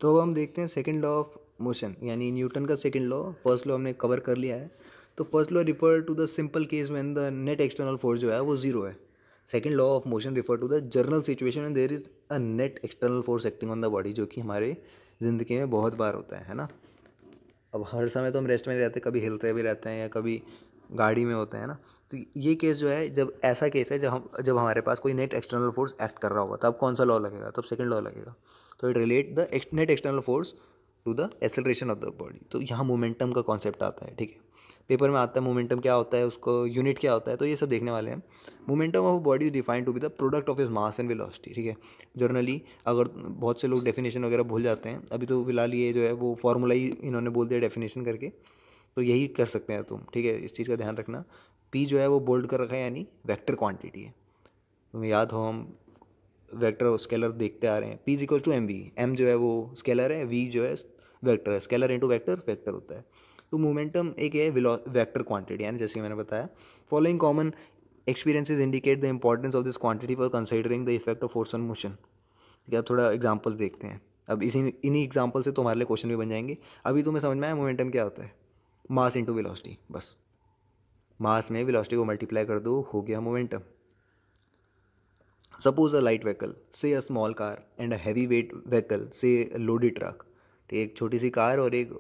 तो अब हम देखते हैं सेकंड लॉ ऑफ मोशन, यानी न्यूटन का सेकंड लॉ। फर्स्ट लॉ हमने कवर कर लिया है। तो first law refer to the simple case when the net external force जो है वो जीरो है। Second law of motion refer to the general situation and there is a net external force acting on the body, जो कि हमारे ज़िंदगी में बहुत बार होता है ना। अब हर समय तो हम रेस्ट में रहते हैं, कभी हिलते भी रहते हैं या कभी गाड़ी में होते हैं ना। तो ये केस जो है, जब ऐसा केस है जब हमारे पास कोई नेट एक्सटर्नल फोर्स एक्ट कर रहा होगा, तब कौन सा लॉ लगेगा? तब सेकंड लॉ लगेगा। तो it relate the net external force to the acceleration of the body. तो यहाँ मोमेंटम का कॉन्सेप्ट आता है, ठीक है। पेपर में आता है मोमेंटम क्या होता है, उसको यूनिट क्या होता है, तो ये सब देखने वाले हैं। Momentum of body is defined to be the product of is mass and velocity, ठीक है। जनरली अगर बहुत से लोग डेफिनेशन वगैरह भूल जाते हैं, अभी तो फिलहाल ये जो है वो फॉर्मूला ही इन्होंने बोल दिया डेफिनेशन करके, तो यही कर सकते हैं तुम, ठीक है। इस चीज़ का ध्यान रखना। पी जो है वो बोल्ड कर रखा है, यानी वेक्टर क्वांटिटी है। तुम्हें याद हो हम वेक्टर और स्केलर देखते आ रहे हैं। P is equal to M V. M जो है वो स्केलर है, वी जो है वेक्टर है। स्केलर इंटू वेक्टर वेक्टर होता है। तो मोमेंटम एक है वेक्टर क्वांटिटी, यानी जैसे मैंने बताया। Following common experiences indicate the importance of this quantity for considering the effect of force on motion. ठीक है, थोड़ा एग्जाम्पल्स देखते हैं। अब इन्हीं एग्जाम्पल से तुम्हारे लिए क्वेश्चन भी बन जाएंगे। अभी तुम्हें समझ में आया मोमेंटम क्या होता है? मास इंटू वेलोसिटी, बस। मास में वेलोसिटी को मल्टीप्लाई कर दो, हो गया momentum. Suppose a light vehicle, say a small car, and a heavy weight vehicle, say loaded truck. ठीक है, एक छोटी सी कार और एक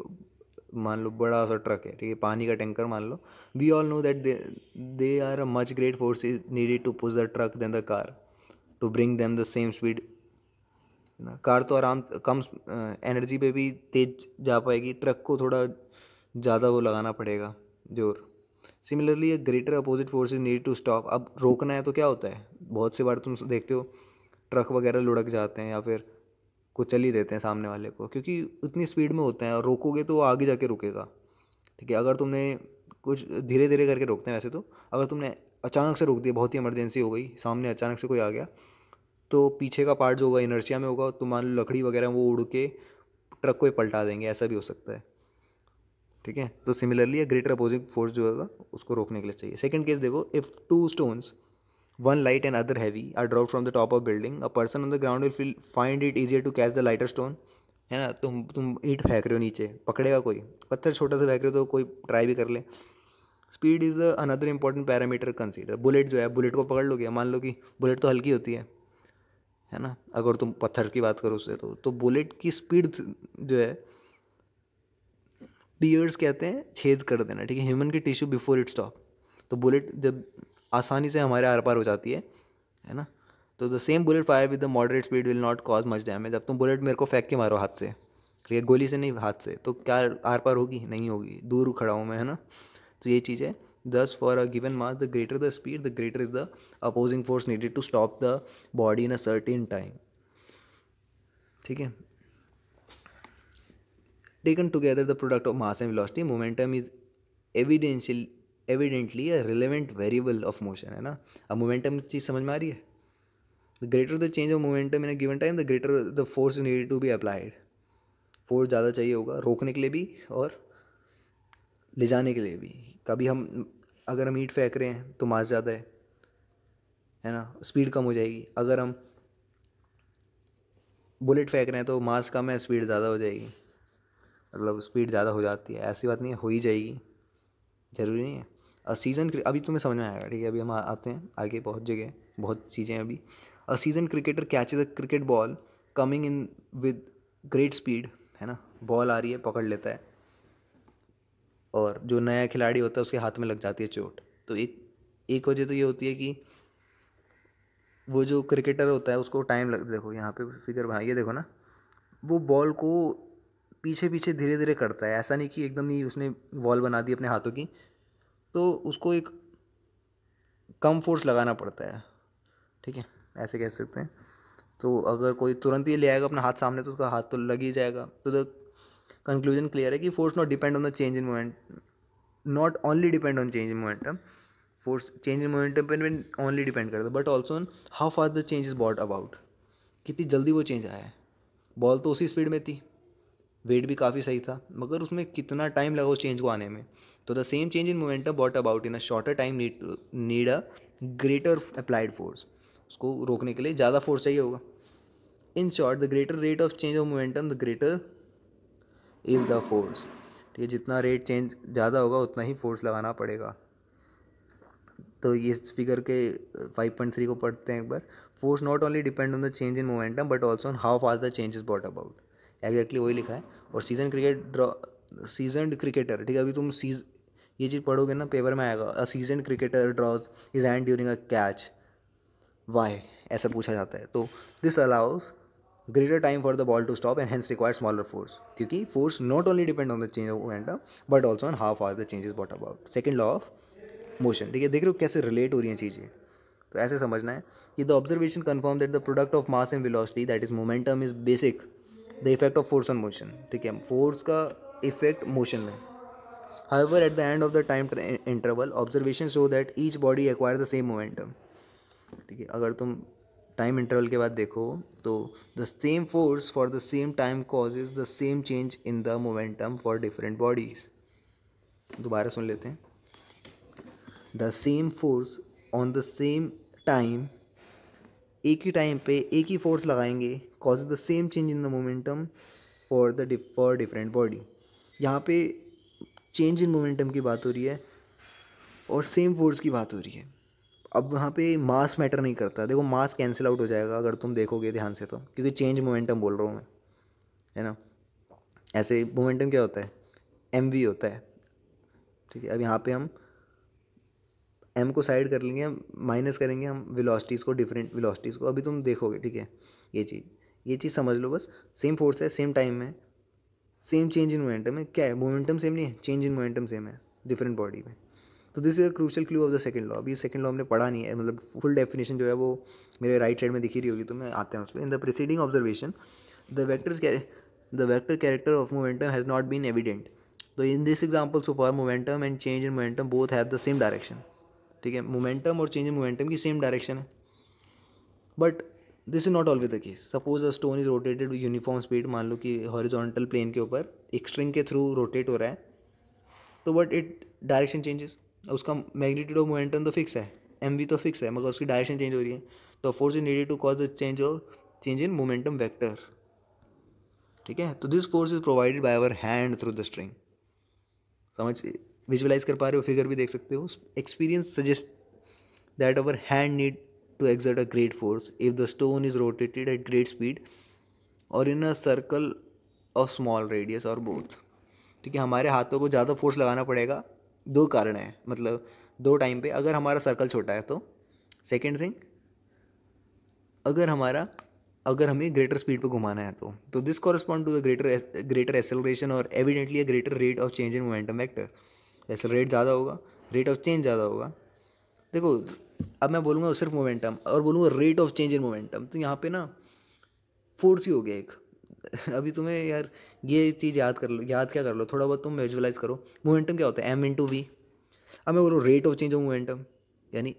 मान लो बड़ा सा ट्रक है, ठीक है, पानी का टैंकर मान लो। We all know that they are a much great force is needed to push the truck than the car to bring them the same speed ना। कार तो आराम कम एनर्जी पे भी तेज जा पाएगी, ट्रक को थोड़ा ज़्यादा वो लगाना पड़ेगा जोर। Similarly a greater opposite force is need to stop. अब रोकना है तो क्या होता है, बहुत सी बार तुम देखते हो ट्रक वगैरह लुढ़क जाते हैं या फिर कुछ चल ही देते हैं सामने वाले को, क्योंकि उतनी स्पीड में होते हैं, और रोकोगे तो वो आगे जाके रुकेगा। ठीक है, अगर तुमने कुछ धीरे धीरे करके रोकते हैं वैसे तो, अगर तुमने अचानक से रोक दिया, बहुत ही इमरजेंसी हो गई, सामने अचानक से कोई आ गया, तो पीछे का पार्ट जो होगा इनर्शिया में होगा, तो मान लो लकड़ी वगैरह वो उड़ के ट्रक को ही पलटा देंगे, ऐसा भी हो सकता है। ठीक है, तो similarly a greater opposing force जो होगा उसको रोकने के लिए चाहिए। सेकंड केस देखो, if two stones, one light and other heavy, are drop from the top of building, a person on the ground will find it easier to catch the lighter stone. है ना, तुम ईंट फेंक रहे हो नीचे, पकड़ेगा कोई? पत्थर छोटा सा फेंक रहे हो तो कोई ट्राई भी कर ले। Speed is another important parameter consider. Bullet जो है, बुलेट को पकड़ लोगे, मान लो कि बुलेट तो हल्की होती है ना, अगर तुम पत्थर की बात करो उससे, तो बुलेट की स्पीड जो है, पियर्स कहते हैं छेद कर देना, ठीक है, ह्यूमन की टिश्यू बिफोर इट स्टॉप। तो बुलेट जब आसानी से हमारे आर पार हो जाती है ना, तो the same bullet fire with the moderate speed will not cause much damage. अब तुम बुलेट मेरे को फेंक के मारो हाथ से, ठीक है, गोली से नहीं, हाथ से, तो क्या आर पार होगी? नहीं होगी, दूर खड़ा हूँ मैं, है ना। तो ये चीज़ है। Thus for a given mass, the greater the speed, the greater is the opposing force needed to stop the body in a certain time. ठीक है, taken together the product of mass and velocity, momentum is evidently a relevant variable of motion, है ना। अब momentum चीज़ समझ में आ रही है? The greater the change of momentum in a given time, the greater the force needed to be applied. Force ज़्यादा चाहिए होगा रोकने के लिए भी और ले जाने के लिए भी। कभी अगर हम ईंट फेंक रहे हैं तो मास ज़्यादा है ना, स्पीड कम हो जाएगी। अगर हम बुलेट फेंक रहे हैं तो मास कम है, स्पीड ज़्यादा हो जाएगी। मतलब स्पीड ज़्यादा हो जाती है, ऐसी बात नहीं है, हो ही जाएगी, ज़रूरी नहीं है। सीज़न अभी तुम्हें समझ में आएगा, ठीक है। अभी हम आते हैं आगे, बहुत जगह बहुत चीज़ें अभी। अ season cricketer catches a cricket ball coming in with great speed, है ना, बॉल आ रही है, पकड़ लेता है, और जो नया खिलाड़ी होता है उसके हाथ में लग जाती है चोट। तो एक वजह तो ये होती है कि वो जो क्रिकेटर होता है उसको टाइम लग, देखो यहाँ पे फिगर बनाइए, देखो ना, वो बॉल को पीछे पीछे धीरे धीरे करता है, ऐसा नहीं कि एकदम ही उसने वॉल बना दी अपने हाथों की। तो उसको एक कम फोर्स लगाना पड़ता है, ठीक है, ऐसे कह सकते हैं। तो अगर कोई तुरंत ही ले आएगा अपना हाथ सामने तो उसका हाथ तो लग ही जाएगा। तो द कंक्लूजन क्लियर है कि force not depend on the change in moment, not only depend on change in momentum. Force change in momentum पर ओनली डिपेंड करता है, but also on how fast the change is brought about, कितनी जल्दी वो change आया है। Ball तो उसी स्पीड में थी, वेट भी काफ़ी सही था, मगर उसमें कितना टाइम लगा उस चेंज को आने में। तो the same change in momentum brought about in a shorter time need a greater applied force. उसको रोकने के लिए ज़्यादा फोर्स चाहिए होगा। In short the greater rate of change of momentum the greater is the force. ठीक है, जितना रेट चेंज ज़्यादा होगा उतना ही फोर्स लगाना पड़ेगा। तो ये इस फिगर के 5.3 को पढ़ते हैं एक बार। Force not only depend on the change in momentum but also on how fast the change is brought about. Exactly वही लिखा है। और सीजनड क्रिकेटर, ठीक है, अभी तुम ये चीज़ पढ़ोगे ना पेपर में आएगा, a seasoned cricketer draws his hand during a catch, why, ऐसा पूछा जाता है। तो this allows greater time for the ball to stop and hence require smaller force, क्योंकि force not only depend on the change of momentum but also on how fast the change is brought about. Second law of motion. ठीक है, देख रहे हो कैसे relate हो रही हैं चीज़ें। तो ऐसे समझना है कि the observation confirm that the product of mass and velocity that is momentum is basic the effect of force on motion. ठीक है, फोर्स का इफेक्ट मोशन में। However, at the end of the time interval, observations show that each body acquires the same momentum. ठीक है, अगर तुम time interval के बाद देखो तो the same force for the same time causes the same change in the momentum for different bodies. दोबारा सुन लेते हैं। The same force on the same time, एक ही टाइम पे एक ही फोर्स लगाएंगे, cause the same change in the momentum for different body. यहाँ पे change in momentum की बात हो रही है और सेम फोर्स की बात हो रही है। अब वहाँ पे मास मैटर नहीं करता। देखो मास कैंसिल आउट हो जाएगा अगर तुम देखोगे ध्यान से, तो क्योंकि चेंज मोमेंटम बोल रहा हूँ मैं, है ना। ऐसे मोमेंटम क्या होता है, एम वी होता है। ठीक है, अब यहाँ पे हम एम को साइड कर लेंगे, माइनस करेंगे हम वेलोसिटीज़ को, डिफरेंट वेलोसिटीज़ को। अभी तुम देखोगे, ठीक है, ये चीज़ समझ लो बस। सेम फोर्स है, सेम टाइम में, सेम चेंज इन मोमेंटम है। क्या है, मोमेंटम सेम नहीं है, चेंज इन मोमेंटम सेम है डिफरेंट बॉडी में। तो this is a crucial clue of the second law. अभी सेकंड लॉ हमने पढ़ा नहीं है, मतलब फुल डेफिनेशन जो है वो मेरे राइट साइड में दिखी रही होगी, तो मैं आते हैं उस पर। In the preceding observation the vector character of momentum has not been evident. तो in this example so for momentum and change in momentum both have the same direction. ठीक है, मोमेंटम और चेंज इन मोमेंटम की same direction है, but this is not always the case. Suppose a stone is rotated with uniform speed. मान लो कि horizontal plane के ऊपर एक स्ट्रिंग के थ्रू रोटेट हो रहा है, तो बट इट डायरेक्शन चेंजेस। उसका मैग्नीट्यूड ऑफ मोमेंटम तो फिक्स है, एम वी तो फिक्स है, मगर उसकी डायरेक्शन चेंज हो रही है। तो force is needed to cause the change in momentum vector. ठीक है, तो this force is provided by our hand through the string. समझ, विजुअलाइज कर पा रहे हो, फिगर भी देख सकते हो। Experience suggest that our hand need to exert a great force if the stone is rotated at great speed or in a circle of small radius or both। ठीक है, हमारे हाथों को ज़्यादा फोर्स लगाना पड़ेगा। दो कारण है, मतलब दो टाइम पे। अगर हमारा सर्कल छोटा है तो, सेकेंड थिंग अगर हमें ग्रेटर स्पीड पे घुमाना है तो this correspond to the greater acceleration और evidently a greater rate of change in momentum vector. Accelerate ज़्यादा होगा, रेट ऑफ चेंज ज़्यादा होगा। देखो अब मैं बोलूँगा सिर्फ मोमेंटम और बोलूँगा rate of change in momentum, तो यहाँ पे ना फोर्स ही हो गया एक। अभी तुम्हें यार ये चीज़ याद कर लो, याद क्या कर लो, थोड़ा बहुत तुम विजुअलाइज करो। मोमेंटम क्या होता है, एम इंटू वी। अब मैं बोलूँ rate of change of momentum, यानी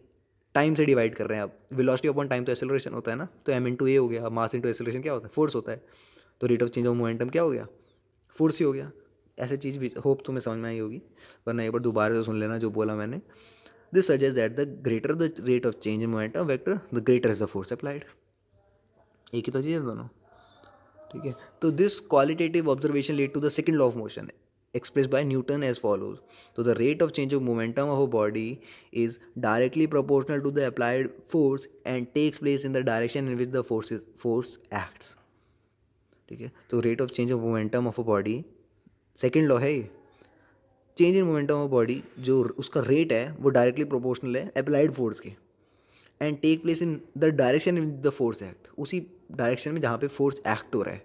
टाइम से डिवाइड कर रहे हैं आप। वेलोसिटी अपॉन टाइम तो एक्सेलरेशन होता है ना, तो एम इंटू ए हो गया। मास इंटू एक्सेलरेशन क्या होता है, फोर्स होता है। तो rate of change of momentum क्या हो गया, फोर्स ही हो गया। ऐसे चीज़ भी होप तुम्हें समझ में आई होगी, वरना एक बार दोबारा से सुन लेना जो बोला मैंने। This suggests that the greater the rate of change in momentum vector, the greater is the force applied। एक ही तो चीज़ है दोनों। ठीक है, तो this qualitative observation led to the second law of motion expressed by Newton as follows। तो the rate of change of momentum of a body is directly proportional to the applied force and takes place in the direction in which the force acts। ठीक है, तो rate of change of momentum of a body second law है ये। Change in momentum of body जो उसका rate है वो directly proportional है अप्लाइड फोर्स के, and take place in the direction in the force act, उसी डायरेक्शन में जहाँ पे फोर्स एक्ट हो रहा है।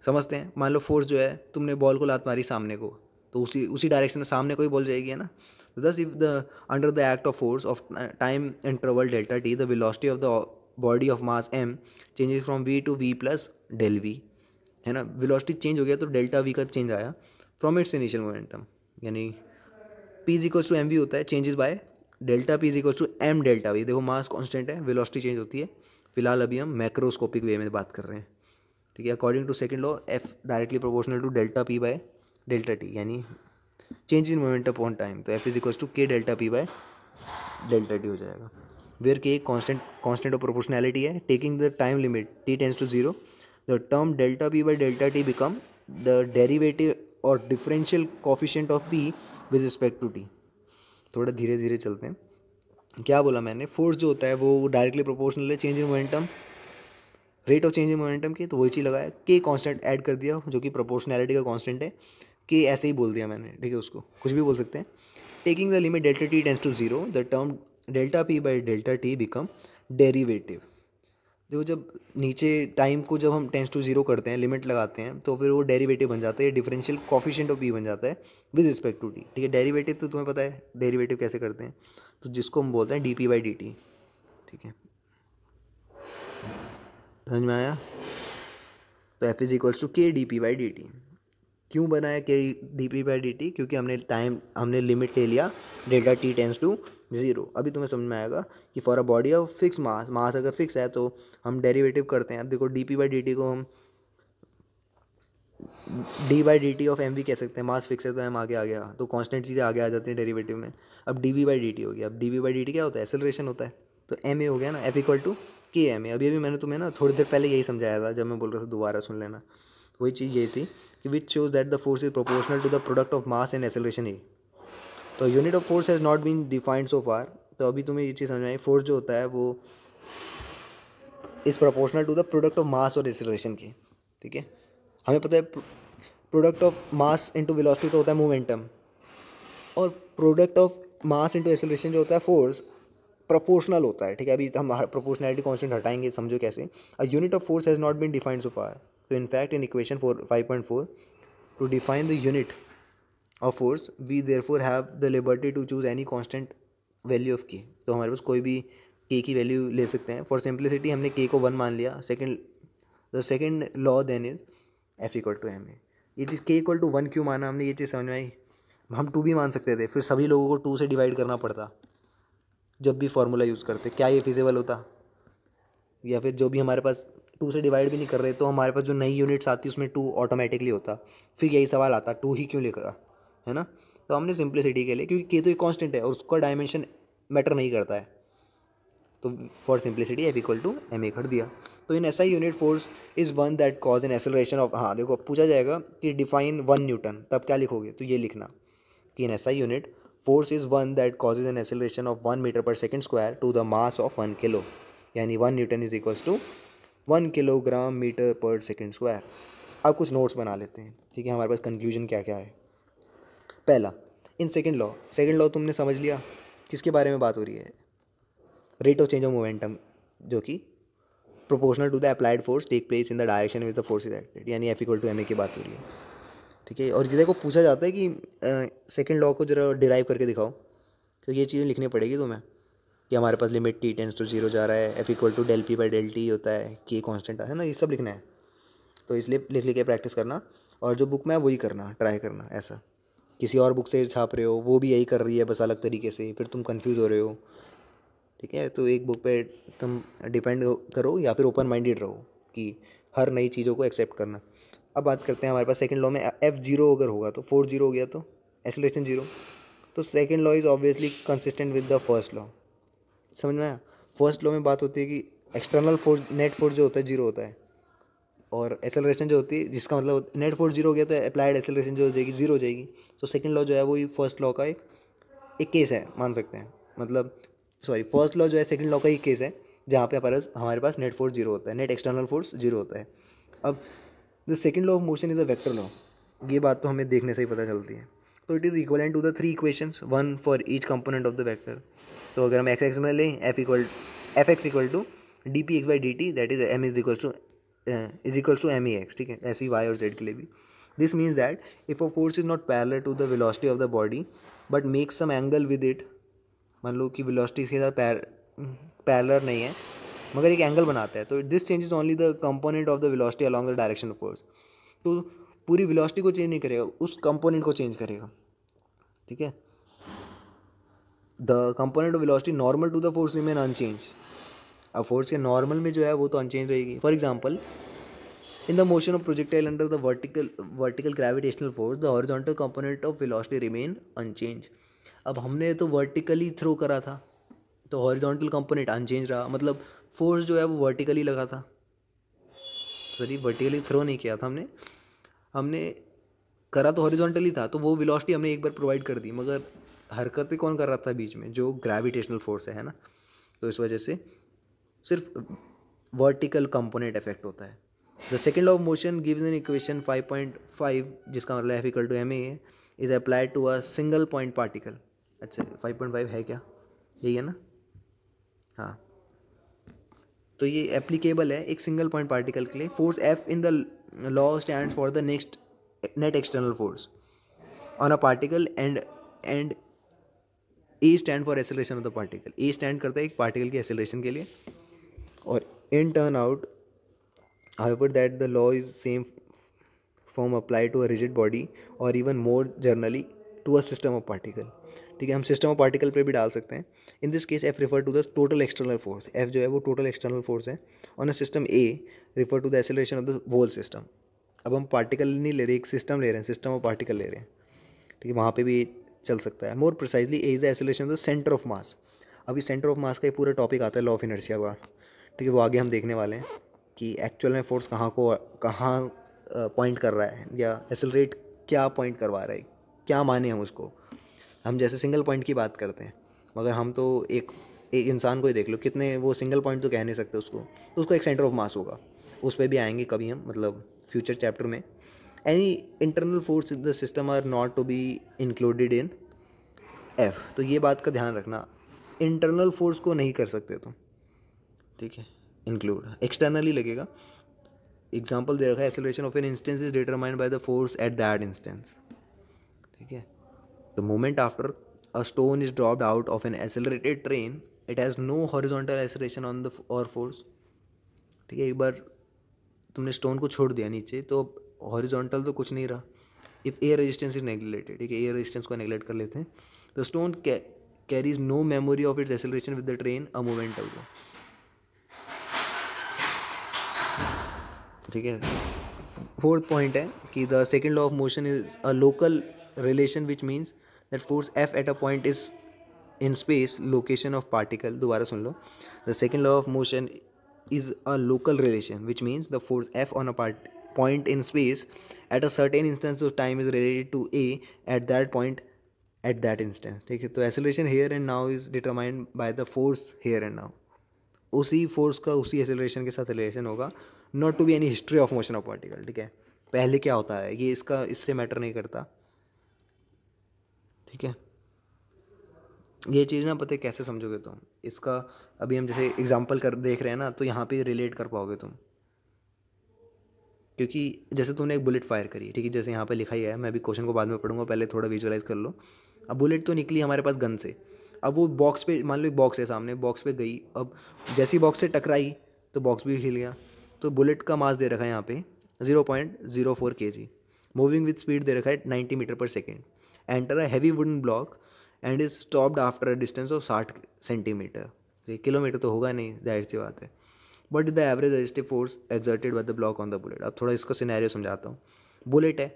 समझते हैं, मान लो फोर्स जो है, तुमने बॉल को लात मारी सामने को, तो उसी डायरेक्शन में सामने को ही बॉल जाएगी, है ना। तो thus if the under the act of force of time interval delta T the velocity of the body of mass M changes from V to V plus del V, है ना। वेलोसिटी चेंज हो गया तो delta V का change आया from its initial momentum, यानी P is equals to M V होता है, changes by delta P is equals to M delta V. देखो मास कांस्टेंट है, वेलोसिटी चेंज होती है। फिलहाल अभी हम मैक्रोस्कोपिक वे में बात कर रहे हैं। ठीक है, according to second law F directly proportional to delta P by delta T, यानी change in momentum upon time. तो F is equals to K delta P by delta T हो जाएगा। Where K constant of proportionality है, taking the time limit t tends to 0, the term delta p by delta t become the derivative और differential coefficient of p with respect to t। थोड़ा धीरे धीरे चलते हैं। क्या बोला मैंने, फोर्स जो होता है वो डायरेक्टली प्रोपोर्शनल है change in momentum, rate of change in momentum की, तो वही चीज़ लगाया, के कांस्टेंट ऐड कर दिया जो कि प्रोपोर्शनैलिटी का कांस्टेंट है, के ऐसे ही बोल दिया मैंने, ठीक है, उसको कुछ भी बोल सकते हैं। Taking the limit delta t tends to 0, the term delta p by delta t become derivative. देखो जब नीचे टाइम को जब हम टेंस टू 0 करते हैं, लिमिट लगाते हैं, तो फिर वो डेरिवेटिव बन जाता है, डिफरेंशियल कोफिशिएंट ऑफ p बन जाता है विद रिस्पेक्ट टू t, ठीक है। डेरिवेटिव तो तुम्हें पता है डेरिवेटिव कैसे करते हैं, तो जिसको हम बोलते हैं dp बाई dt, ठीक है, समझ में आया। तो f इज इक्वल्स टू के D P by D T. क्यों बनाया के D P by D T, क्योंकि हमने लिमिट ले लिया डेल्टा टी टेंस टू 0। अभी तुम्हें समझ में आएगा कि for a body of fix mass अगर फिक्स है तो हम डेरिवेटिव करते हैं। अब देखो D P by D T को हम D by D T of M V कह सकते हैं, मास फिक्स है तो एम आगे आ गया, तो कांस्टेंट चीज़ें आगे आ जाती हैं डेरिवेटिव में। अब D V by D T हो गया, अब D V by D T क्या होता है, एक्सेलरेशन होता है, तो एम ए हो गया ना, एफ इक्वल टू के एम ए। अभी मैंने तुम्हें ना थोड़ी देर पहले यही समझाया था जब मैं बोल रहा था, दोबारा सुन लेना। वही चीज़ ये थी कि which shows that the force is proportional to the product of mass and acceleration A. तो unit of force has not been defined so far. तो अभी तुम्हें ये चीज़ समझ आई, फोर्स जो होता है वो is proportional to the product of mass और एक्सेलरेशन की, ठीक है। हमें पता है product of mass into velocity तो होता है मोमेंटम, और product of mass into acceleration जो होता है फोर्स प्रोपोर्शनल होता है, ठीक है। अभी हम प्रोपोर्शनैलिटी कांस्टेंट हटाएंगे, समझो कैसे। A unit of force has not been defined so far. तो in fact in equation 5.4 to define the unit of force we therefore have the liberty to choose any constant value of K. तो हमारे पास कोई भी के की value ले सकते हैं। फॉर सिंप्लिसिटी हमने के को 1 मान लिया। The second law then is F equal to M A. ये चीज़ के इक्वल टू 1 क्यों माना हमने, ये चीज़ समझ में आई। हम 2 भी मान सकते थे, फिर सभी लोगों को 2 से डिवाइड करना पड़ता जब भी फार्मूला यूज़ करते। क्या ये फिजिबल होता, या फिर जो भी हमारे पास 2 से डिवाइड भी नहीं कर रहे तो हमारे पास जो नई यूनिट्स आती उसमें 2 ऑटोमेटिकली होता। फिर यही सवाल आता 2 ही क्यों लिख रहा है ना। तो हमने सिंप्लिसिटी के लिए, क्योंकि के तो एक कांस्टेंट है और उसका डायमेंशन मैटर नहीं करता है, तो for simplicity F equal to M A कर दिया। तो in SI unit force is one that cause an acceleration of, हाँ देखो पूछा जाएगा कि डिफाइन 1 न्यूटन, तब क्या लिखोगे, तो ये लिखना कि in SI unit force is one that causes an acceleration of 1 metre per second square to the mass of 1 kilo, यानी 1 newton is equals to 1 kilogram metre per second square. अब कुछ नोट्स बना लेते हैं, ठीक है। हमारे पास कंक्लूजन क्या क्या है। पहला, इन सेकेंड लॉ तुमने समझ लिया, किसके बारे में बात हो रही है, rate of change of momentum, जो कि proportional to the applied force take place in the direction with the force is acted, यानी F equal to M A की बात हो रही है, ठीक है। और जिसे को पूछा जाता है कि सेकेंड लॉ को जरा डिराइव करके दिखाओ, तो ये चीज़ें लिखनी पड़ेगी तुम्हें कि हमारे पास लिमिट टी टेंस टू 0 जा रहा है, F equal to del P by del T होता है, के कांस्टेंट है ना, ये सब लिखना है। तो इसलिए लिख के प्रैक्टिस करना, और जो बुक में है वही करना, ट्राई करना। ऐसा किसी और बुक से छाप रहे हो वो भी यही कर रही है बस अलग तरीके से, फिर तुम कंफ्यूज हो रहे हो, ठीक है। तो एक बुक पे तुम डिपेंड करो या फिर ओपन माइंडेड रहो कि हर नई चीज़ों को एक्सेप्ट करना। अब बात करते हैं हमारे पास सेकंड लॉ में एफ 0 अगर होगा तो फोर्स 0 हो गया, तो एक्सेलरेशन 0। तो second law is obviously consistent with the first law. समझ में आया। फर्स्ट लॉ में बात होती है कि एक्सटर्नल फोर्स, नेट फोर्स जो होता है 0 होता है, और एक्सेलरेशन जो होती है, जिसका मतलब नेट फोर्स 0 हो गया तो अप्लाइड एक्सेलरेशन जो हो जाएगी 0 हो जाएगी। तो सेकंड लॉ जो है वही फर्स्ट लॉ का एक केस है, मान सकते हैं। मतलब सॉरी, फर्स्ट लॉ जो है सेकंड लॉ का ही केस है, जहाँ पे हमारे पास नेट फोर्स 0 होता है, नेट एक्सटर्नल फोर्स 0 होता है। अब the second law of motion is a vector law, ये बात तो हमें देखने से ही पता चलती है। तो it is equivalent to the 3 equations, 1 for each component of the vector. तो अगर हम एक्स में लें, F X equal to D P X by D T, that is M is equals to M E X, ठीक है। ऐसे ही Y और Z के लिए भी। This means that if a force is not parallel to the velocity of the body but make some angle with it, मान लो कि वेलोसिटी के साथ पैरेलल नहीं है मगर एक एंगल बनाता है, तो this changes only the component of the velocity along the direction of force. तो पूरी वेलोसिटी को चेंज नहीं करेगा, उस कंपोनेंट को चेंज करेगा, ठीक है। The component of velocity normal to the force remain unchange. अब फोर्स के नॉर्मल में जो है वो तो अनचेंज रहेगी। For example, in the motion of projectile under the vertical gravitational force the horizontal component of velocity remain unchange. अब हमने तो वर्टिकली थ्रो करा था, तो हॉरिजॉन्टल कंपोनेंट अनचेंज रहा, मतलब फोर्स जो है वो वर्टिकली लगा था, सॉरी वर्टिकली थ्रो नहीं किया था हमने, हमने करा तो हॉरिजॉन्टली था, तो वो वेलोसिटी हमने एक बार प्रोवाइड कर दी, मगर हरकतें कौन कर रहा था बीच में, जो ग्रेविटेशनल फोर्स है ना। तो इस वजह से सिर्फ वर्टिकल कंपोनेंट इफेक्ट होता है। The second law of motion gives an equation 5.5, जिसका मतलब F इक्वल टू ma है, is applied to a single point particle. अच्छा 5.5 है क्या, यही है ना, हाँ। तो ये एप्लीकेबल है एक सिंगल पॉइंट पार्टिकल के लिए। Force F in the law stands for the next net external force on a particle and A stand for acceleration of the particle. A stand करता है एक पार्टिकल की एक्सेलरेशन के लिए, और in turn out however that the law is same from apply to a rigid body or even more generally to a system of particle। ठीक है, हम सिस्टम ऑफ पार्टिकल पे भी डाल सकते हैं। In this case F refer to the total external force, F जो है वो टोटल एक्सटर्नल फोर्स है on a system a refer to the acceleration of the whole system. अब हम पार्टिकल नहीं ले रहे, एक सिस्टम ले रहे हैं, सिस्टम ऑफ पार्टिकल ले रहे हैं, ठीक है, वहाँ पे भी चल सकता है। More precisely A is the acceleration of the centre of mass. अभी सेंटर ऑफ मास का एक पूरा टॉपिक आता है लॉ ऑफ इनर्शिया का, ठीक है, वो आगे हम देखने वाले हैं कि एक्चुअल में फोर्स कहाँ पॉइंट कर रहा है, या एक्सेलरेट क्या पॉइंट करवा रहा है, क्या माने हम उसको। हम जैसे सिंगल पॉइंट की बात करते हैं, मगर हम तो एक इंसान को ही देख लो, कितने वो सिंगल पॉइंट तो कह नहीं सकते उसको, तो उसको एक सेंटर ऑफ मास होगा, उस पर भी आएंगे कभी हम, मतलब फ्यूचर चैप्टर में। Any internal force in the system are not to be included in F. तो ये बात का ध्यान रखना, इंटरनल फोर्स को नहीं कर सकते तुम, ठीक है, इंक्लूड एक्सटर्नली लगेगा। एग्जाम्पल दे रखा है, acceleration of an instance is determined by the force at that instance, ठीक है। The moment after a stone is dropped out of an accelerated train it has no horizontal acceleration on the or force, ठीक है। एक बार तुमने stone को छोड़ दिया नीचे, तो हॉरिजॉन्टल तो कुछ नहीं रहा। If air resistance is neglected, ठीक है, एयर रेजिस्टेंस को नेग्लेक्ट कर लेते हैं, the stone carries no memory of its acceleration with the train a moment ago, ठीक है। फोर्थ पॉइंट है कि the second law of motion is a local relation which means that force F at a point is in space location of particle. दोबारा सुन लो, the second law of motion is a local relation which means the force F on a point in space at a certain instance of time is related to a at that point at that instance, ठीक है। तो acceleration here and now is determined by the force here and now, उसी force का उसी acceleration के साथ relation होगा, not to be any history of motion of particle, ठीक है। पहले क्या होता है ये इसका इससे मैटर नहीं करता, ठीक है। ये चीज़ ना पता है कैसे समझोगे तुम इसका, अभी हम जैसे एग्जांपल कर देख रहे हैं ना, तो यहाँ पे रिलेट कर पाओगे तुम, क्योंकि जैसे तुमने एक बुलेट फायर करी, ठीक है, जैसे यहाँ पे लिखा ही है, मैं भी क्वेश्चन को बाद में पढ़ूंगा, पहले थोड़ा विजुअलाइज कर लो। अब बुलेट तो निकली हमारे पास गन से, अब वो बॉक्स पे, मान लो एक बॉक्स है सामने, बॉक्स पे गई, अब जैसी बॉक्स से टकराई तो बॉक्स भी हिल गया। तो बुलेट का मास दे रखा है यहाँ पे 0.04 kg, मूविंग विद स्पीड दे रखा है 90 metre per second, enter a heavy wooden block and is stopped after a distance of 60 centimetre. Kilometre तो होगा नहीं, जाहिर सी बात है। But the average resistive force exerted by the block on the bullet. अब थोड़ा इसका सिनेरियो समझाता हूँ। बुलेट है,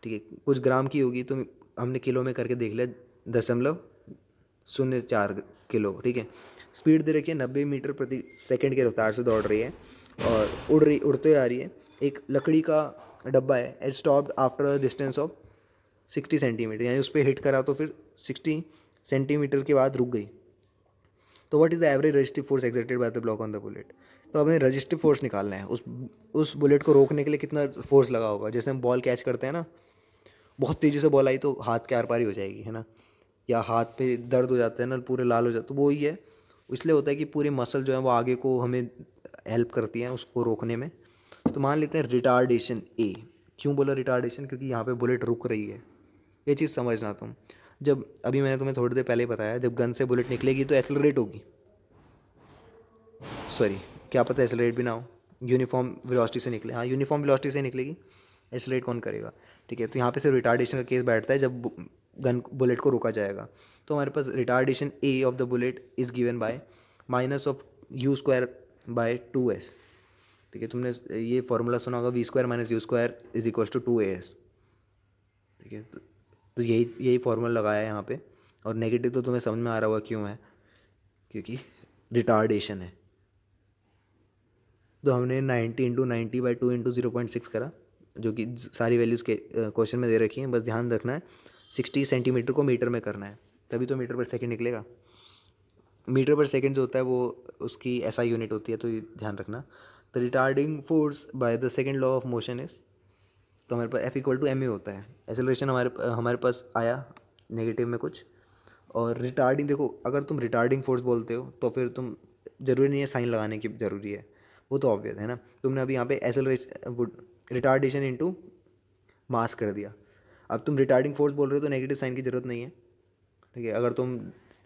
ठीक है, कुछ ग्राम की होगी, तो हमने किलो में करके देख लिया, 0.04 किलो, ठीक है। स्पीड दे रखी है 90 मीटर प्रति सेकंड की रफ्तार से दौड़ रही है, और उड़ते आ रही है। एक लकड़ी का डब्बा है, it stopped after a distance of 60 centimetre, यानी उस पर हिट करा तो फिर 60 सेंटीमीटर के बाद रुक गई। तो what is the average resistive force exerted by the block on the bullet. तो हमें रजिस्टिव फोर्स निकालना है, उस बुलेट को रोकने के लिए कितना फोर्स लगा होगा। जैसे हम बॉल कैच करते हैं ना, बहुत तेज़ी से बॉल आई तो हाथ के आर पार ही हो जाएगी, है ना, या हाथ पे दर्द हो जाता है ना, पूरे लाल हो जाते, तो वो ही है। इसलिए होता है कि पूरी मसल जो है वो आगे को हमें हेल्प करती हैं उसको रोकने में। तो मान लेते हैं रिटार्डेशन ए। क्यों बोला रिटार्डेशन, क्योंकि यहाँ पे बुलेट रुक रही है, ये चीज़ समझना तुम। जब अभी मैंने तुम्हें थोड़ी देर पहले बताया, जब गन से बुलेट निकलेगी तो एक्सेलरेट होगी, सॉरी क्या पता एक्सेलरेट भी ना हो, यूनिफॉर्म वेलोसिटी से निकले, हाँ यूनिफॉर्म वेलोसिटी से निकलेगी, एक्सेलरेट कौन करेगा, ठीक है। तो यहाँ पे सिर्फ रिटार्डेशन का केस बैठता है जब गन बुलेट को रोका जाएगा। तो हमारे पास retardation A of the bullet is given by minus of U square by 2s, ठीक है। तुमने ये फॉर्मूला सुना होगा, v² - u² is equal to 2as, ठीक है। तो यही फॉर्मूला लगाया है यहाँ पे, और नेगेटिव तो तुम्हें समझ में आ रहा होगा क्यों है। क्योंकि रिटार्डेशन है। तो हमने 90 × 90/2 × 0.6 करा, जो कि सारी वैल्यूज़ के क्वेश्चन में दे रखी हैं। बस ध्यान रखना है 60 सेंटीमीटर को मीटर में करना है, तभी तो मीटर पर सेकंड निकलेगा। मीटर पर सेकंड जो होता है वो उसकी एसआई यूनिट होती है, तो ये ध्यान रखना। The retarding force by the second law of motion is, तो हमारे पास F=ma होता है। एक्सेलरेशन हमारे पास आया नेगेटिव में कुछ, और रिटार्डिंग, देखो अगर तुम रिटार्डिंग फोर्स बोलते हो तो फिर तुम ज़रूरी नहीं है साइन लगाने की ज़रूरी है, वो तो ऑब्वियस है ना। तुमने अभी यहाँ पे एक्सेलरेशन रिटार्डेशन इनटू मास कर दिया। अब तुम रिटार्डिंग फोर्स बोल रहे हो तो नेगेटिव साइन की ज़रूरत नहीं है, ठीक है। अगर तुम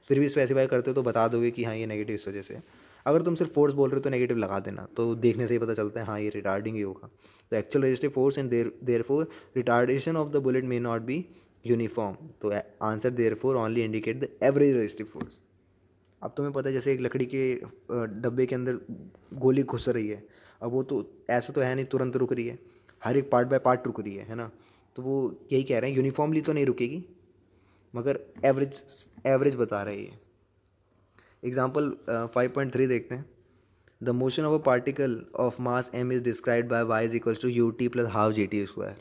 फिर भी स्पेसिफाई करते हो तो बता दोगे कि हाँ ये नेगेटिव इस वजह से है। अगर तुम सिर्फ फोर्स बोल रहे हो तो नेगेटिव लगा देना, तो देखने से ही पता चलता है हाँ ये रिटार्डिंग ही होगा। तो actual resistive force and therefore retardation of the bullet may not be uniform. तो answer therefore only indicate the average resistive force. अब तुम्हें पता है जैसे एक लकड़ी के डब्बे के अंदर गोली घुस रही है, अब वो तो ऐसा तो है नहीं तुरंत रुक रही है, हर एक पार्ट बाय पार्ट रुक रही है ना। तो वो यही कह रहे हैं यूनिफॉर्मली तो नहीं रुकेगी, मगर एवरेज एवरेज बता रहे हैं। एग्जाम्पल 5.3 देखते हैं। The motion of a particle of mass m is described by y is equals to ut plus half gt square,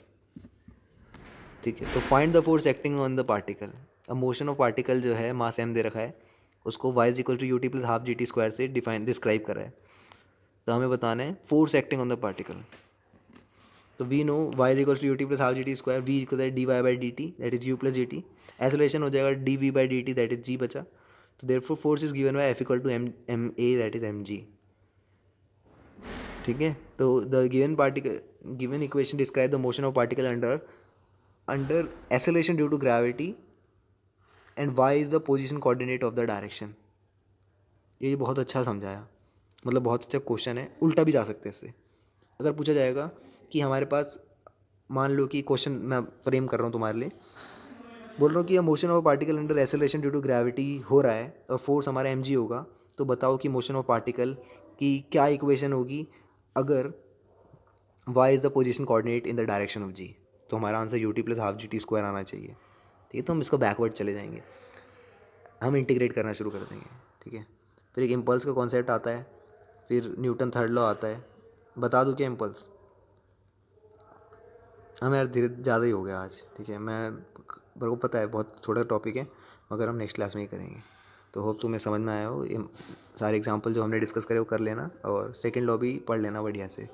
ठीक है। तो find the force acting on the particle. अब मोशन ऑफ पार्टिकल जो है mass m दे रखा है, उसको y is equal to ut plus half gt square से डिस्क्राइब कर रहा है। तो हमें बताना है force acting on the particle. तो we know y is equals to ut plus half gt square, v equal है dy/dt that is u plus gt, acceleration हो जाएगा dv/dt दैट इज g बचा। तो therefore force is given by F equal to ma that is mg, ठीक है। तो the given equation describe the motion of particle under acceleration due to gravity and y is the position coordinate of the direction. ये बहुत अच्छा समझाया, मतलब बहुत अच्छा क्वेश्चन है, उल्टा भी जा सकते हैं इससे। अगर पूछा जाएगा कि हमारे पास, मान लो कि क्वेश्चन मैं फ्रेम कर रहा हूँ तुम्हारे लिए, बोल रहा हूँ कि motion of particle under acceleration due to gravity हो रहा है और फोर्स हमारा mg होगा, तो बताओ कि मोशन ऑफ पार्टिकल की क्या इक्वेशन होगी अगर y is the position coordinate in the direction of g। तो हमारा answer ut plus half gt square आना चाहिए, ठीक है। तो हम इसको बैकवर्ड चले जाएंगे, हम इंटीग्रेट करना शुरू कर देंगे, ठीक है। फिर एक इम्पल्स का कॉन्सेप्ट आता है, फिर न्यूटन थर्ड लॉ आता है। बता दूँ क्या इम्पल्स? हाँ यार धीरे ज़्यादा ही हो गया आज, ठीक है। मेरे को पता है बहुत छोटा टॉपिक है, मगर हम नेक्स्ट क्लास में ही करेंगे। तो होप तुम्हें समझ में आया हो। सारे एग्जांपल जो हमने डिस्कस करे वो कर लेना, और सेकंड लॉ भी पढ़ लेना बढ़िया से।